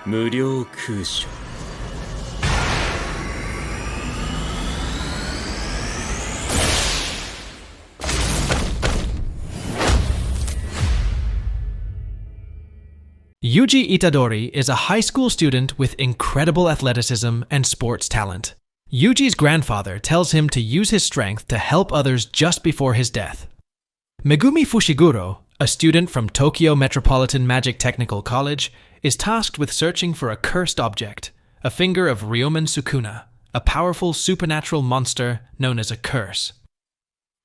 無料空所 Yuuji Itadori is a high school student with incredible athleticism and sports talent. Yuuji's grandfather tells him to use his strength to help others just before his death. Megumi Fushiguro, a student from Tokyo Metropolitan Magic Technical College, is tasked with searching for a cursed object, a finger of Ryoumen Sukuna, a powerful supernatural monster known as a curse.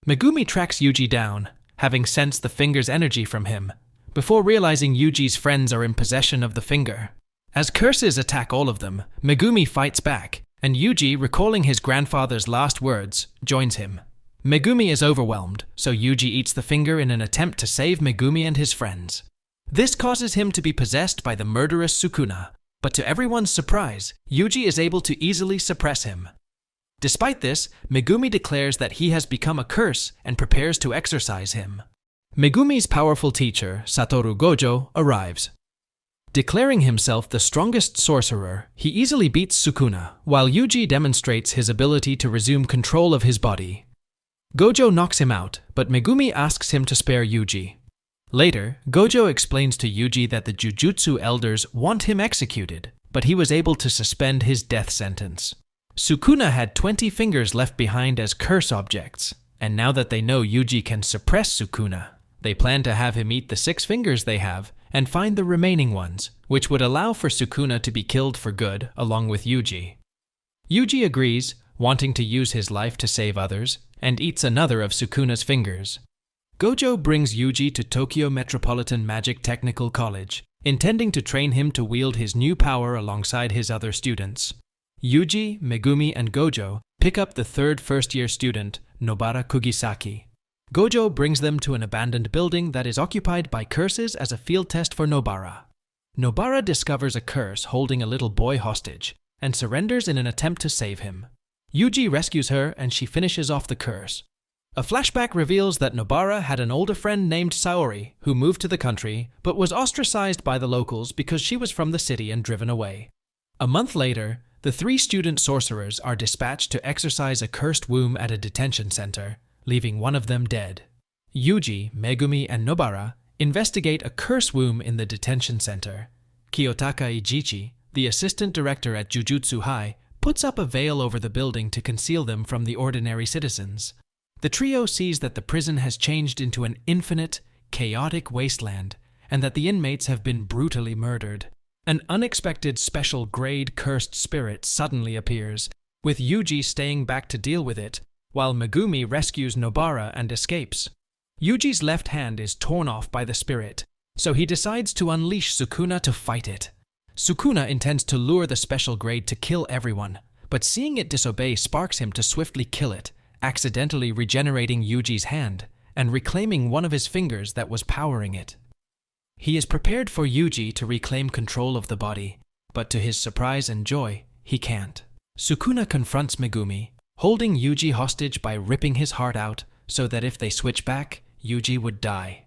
Megumi tracks Yuuji down, having sensed the finger's energy from him, before realizing Yuuji's friends are in possession of the finger. As curses attack all of them, Megumi fights back, and Yuuji, recalling his grandfather's last words, joins him. Megumi is overwhelmed, so Yuuji eats the finger in an attempt to save Megumi and his friends. This causes him to be possessed by the murderous Sukuna, but to everyone's surprise, Yuuji is able to easily suppress him. Despite this, Megumi declares that he has become a curse and prepares to exorcise him. Megumi's powerful teacher, Satoru Gojo, arrives. Declaring himself the strongest sorcerer, he easily beats Sukuna, while Yuuji demonstrates his ability to resume control of his body. Gojo knocks him out, but Megumi asks him to spare Yuuji. Later, Gojo explains to Yuuji that the Jujutsu elders want him executed, but he was able to suspend his death sentence. Sukuna had 20 fingers left behind as curse objects, and now that they know Yuuji can suppress Sukuna, they plan to have him eat the 6 fingers they have and find the remaining ones, which would allow for Sukuna to be killed for good along with Yuuji. Yuuji agrees, wanting to use his life to save others, and eats another of Sukuna's fingers. Gojo brings Yuuji to Tokyo Metropolitan Magic Technical College, intending to train him to wield his new power alongside his other students. Yuuji, Megumi, and Gojo pick up the third first-year student, Nobara Kugisaki. Gojo brings them to an abandoned building that is occupied by curses as a field test for Nobara. Nobara discovers a curse holding a little boy hostage and surrenders in an attempt to save him. Yuuji rescues her and she finishes off the curse. A flashback reveals that Nobara had an older friend named Saori who moved to the country but was ostracized by the locals because she was from the city and driven away. A month later, the 3 student sorcerers are dispatched to exorcise a cursed womb at a detention center, leaving one of them dead. Yuuji, Megumi, and Nobara investigate a curse womb in the detention center. Kiyotaka Ijichi, the assistant director at Jujutsu High, puts up a veil over the building to conceal them from the ordinary citizens. The trio sees that the prison has changed into an infinite, chaotic wasteland, and that the inmates have been brutally murdered. An unexpected special grade cursed spirit suddenly appears, with Yuuji staying back to deal with it, while Megumi rescues Nobara and escapes. Yuji's left hand is torn off by the spirit, so he decides to unleash Sukuna to fight it. Sukuna intends to lure the special grade to kill everyone, but seeing it disobey sparks him to swiftly kill it, accidentally regenerating Yuji's hand and reclaiming one of his fingers that was powering it. He is prepared for Yuuji to reclaim control of the body, but to his surprise and joy, he can't. Sukuna confronts Megumi, holding Yuuji hostage by ripping his heart out so that if they switch back, Yuuji would die.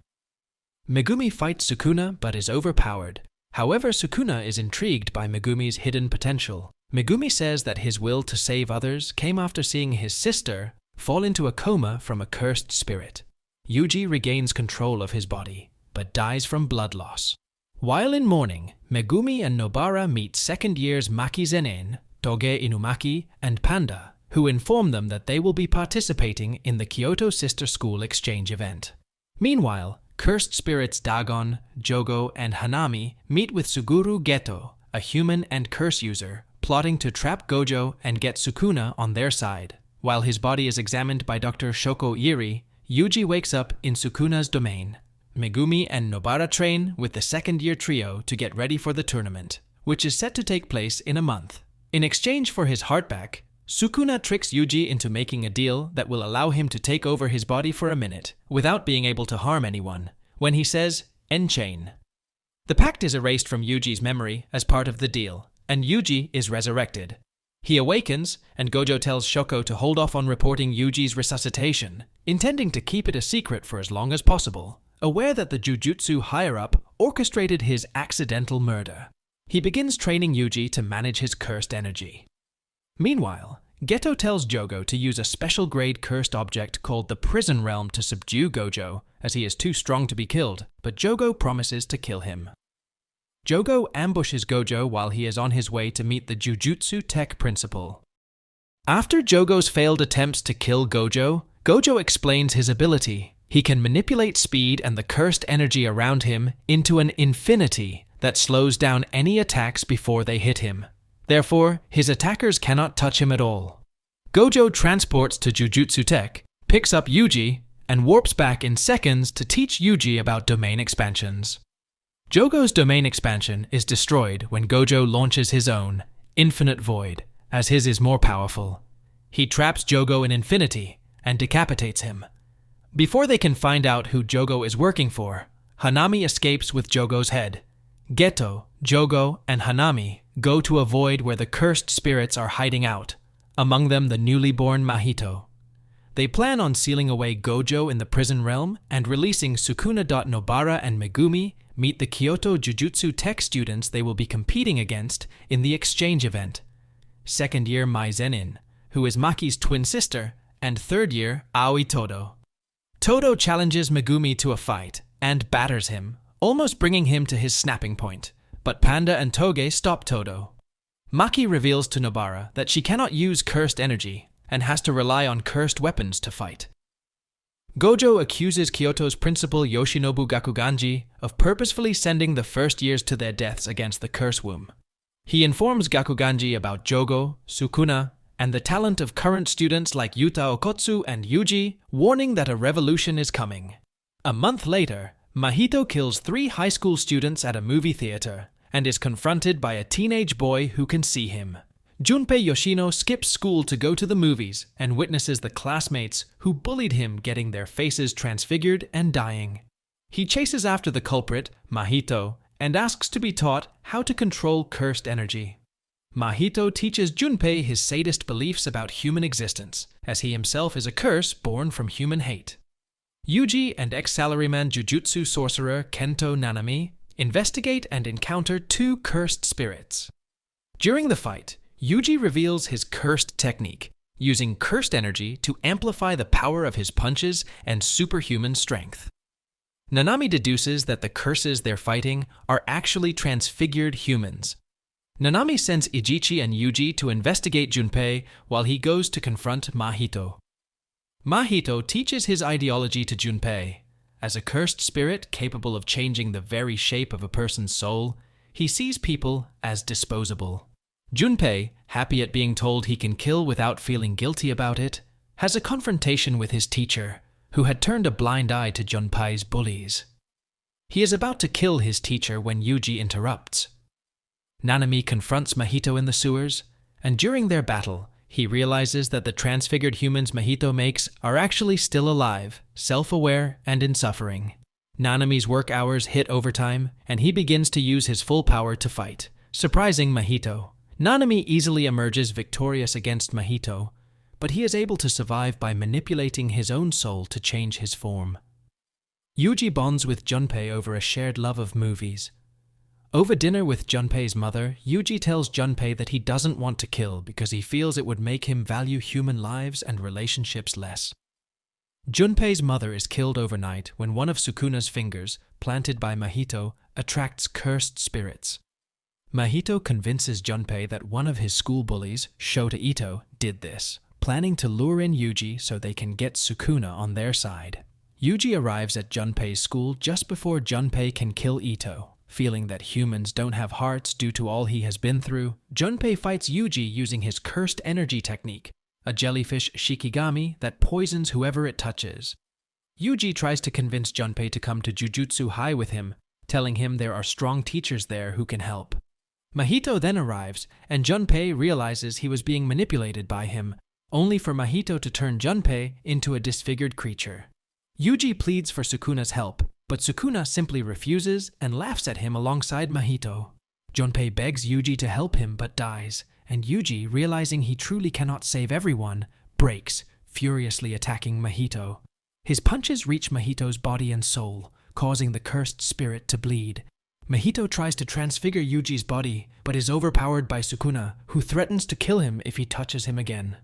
Megumi fights Sukuna but is overpowered. However, Sukuna is intrigued by Megumi's hidden potential. Megumi says that his will to save others came after seeing his sister fall into a coma from a cursed spirit. Yuuji regains control of his body, but dies from blood loss. While in mourning, Megumi and Nobara meet second years Maki Zenen, Toge Inumaki, and Panda, who inform them that they will be participating in the Kyoto Sister School exchange event. Meanwhile, cursed spirits Dagon, Jogo, and Hanami meet with Suguru Geto, a human and curse user, plotting to trap Gojo and get Sukuna on their side. While his body is examined by Dr. Shoko Iri, Yuuji wakes up in Sukuna's domain. Megumi and Nobara train with the second-year trio to get ready for the tournament, which is set to take place in a month. In exchange for his heart back, Sukuna tricks Yuuji into making a deal that will allow him to take over his body for a minute, without being able to harm anyone, when he says, "Enchain." The pact is erased from Yuji's memory as part of the deal, and Yuuji is resurrected. He awakens, and Gojo tells Shoko to hold off on reporting Yuji's resuscitation, intending to keep it a secret for as long as possible, aware that the Jujutsu higher-up orchestrated his accidental murder. He begins training Yuuji to manage his cursed energy. Meanwhile, Geto tells Jogo to use a special-grade cursed object called the Prison Realm to subdue Gojo, as he is too strong to be killed, but Jogo promises to kill him. Jogo ambushes Gojo while he is on his way to meet the Jujutsu Tech Principal. After Jogo's failed attempts to kill Gojo, Gojo explains his ability. He can manipulate speed and the cursed energy around him into an infinity that slows down any attacks before they hit him. Therefore, his attackers cannot touch him at all. Gojo transports to Jujutsu Tech, picks up Yuuji, and warps back in seconds to teach Yuuji about domain expansions. Jogo's domain expansion is destroyed when Gojo launches his own, Infinite Void, as his is more powerful. He traps Jogo in infinity and decapitates him. Before they can find out who Jogo is working for, Hanami escapes with Jogo's head. Geto, Jogo, and Hanami go to a void where the cursed spirits are hiding out, among them the newly born Mahito. They plan on sealing away Gojo in the prison realm and releasing Sukuna. Nobara and Megumi meet the Kyoto Jujutsu Tech students they will be competing against in the exchange event. Second-year Mai Zenin, who is Maki's twin sister, and third-year Aoi Todo. Todo challenges Megumi to a fight and batters him, almost bringing him to his snapping point, but Panda and Toge stop Todo. Maki reveals to Nobara that she cannot use cursed energy and has to rely on cursed weapons to fight. Gojo accuses Kyoto's principal Yoshinobu Gakuganji of purposefully sending the first years to their deaths against the curse womb. He informs Gakuganji about Jogo, Sukuna, and the talent of current students like Yuta Okotsu and Yuuji, warning that a revolution is coming. A month later, Mahito kills 3 high school students at a movie theater and is confronted by a teenage boy who can see him. Junpei Yoshino skips school to go to the movies and witnesses the classmates who bullied him getting their faces transfigured and dying. He chases after the culprit, Mahito, and asks to be taught how to control cursed energy. Mahito teaches Junpei his sadist beliefs about human existence, as he himself is a curse born from human hate. Yuuji and ex-salaryman Jujutsu sorcerer Kento Nanami investigate and encounter 2 cursed spirits. During the fight, Yuuji reveals his cursed technique, using cursed energy to amplify the power of his punches and superhuman strength. Nanami deduces that the curses they're fighting are actually transfigured humans. Nanami sends Ijichi and Yuuji to investigate Junpei while he goes to confront Mahito. Mahito teaches his ideology to Junpei. As a cursed spirit capable of changing the very shape of a person's soul, he sees people as disposable. Junpei, happy at being told he can kill without feeling guilty about it, has a confrontation with his teacher, who had turned a blind eye to Junpei's bullies. He is about to kill his teacher when Yuuji interrupts. Nanami confronts Mahito in the sewers, and during their battle, he realizes that the transfigured humans Mahito makes are actually still alive, self-aware, and in suffering. Nanami's work hours hit overtime, and he begins to use his full power to fight, surprising Mahito. Nanami easily emerges victorious against Mahito, but he is able to survive by manipulating his own soul to change his form. Yuuji bonds with Junpei over a shared love of movies. Over dinner with Junpei's mother, Yuuji tells Junpei that he doesn't want to kill because he feels it would make him value human lives and relationships less. Junpei's mother is killed overnight when one of Sukuna's fingers, planted by Mahito, attracts cursed spirits. Mahito convinces Junpei that one of his school bullies, Shota Ito, did this, planning to lure in Yuuji so they can get Sukuna on their side. Yuuji arrives at Junpei's school just before Junpei can kill Ito. Feeling that humans don't have hearts due to all he has been through, Junpei fights Yuuji using his cursed energy technique, a jellyfish shikigami that poisons whoever it touches. Yuuji tries to convince Junpei to come to Jujutsu High with him, telling him there are strong teachers there who can help. Mahito then arrives, and Junpei realizes he was being manipulated by him, only for Mahito to turn Junpei into a disfigured creature. Yuuji pleads for Sukuna's help, but Sukuna simply refuses and laughs at him alongside Mahito. Junpei begs Yuuji to help him but dies, and Yuuji, realizing he truly cannot save everyone, breaks, furiously attacking Mahito. His punches reach Mahito's body and soul, causing the cursed spirit to bleed. Mahito tries to transfigure Yuuji's body, but is overpowered by Sukuna, who threatens to kill him if he touches him again.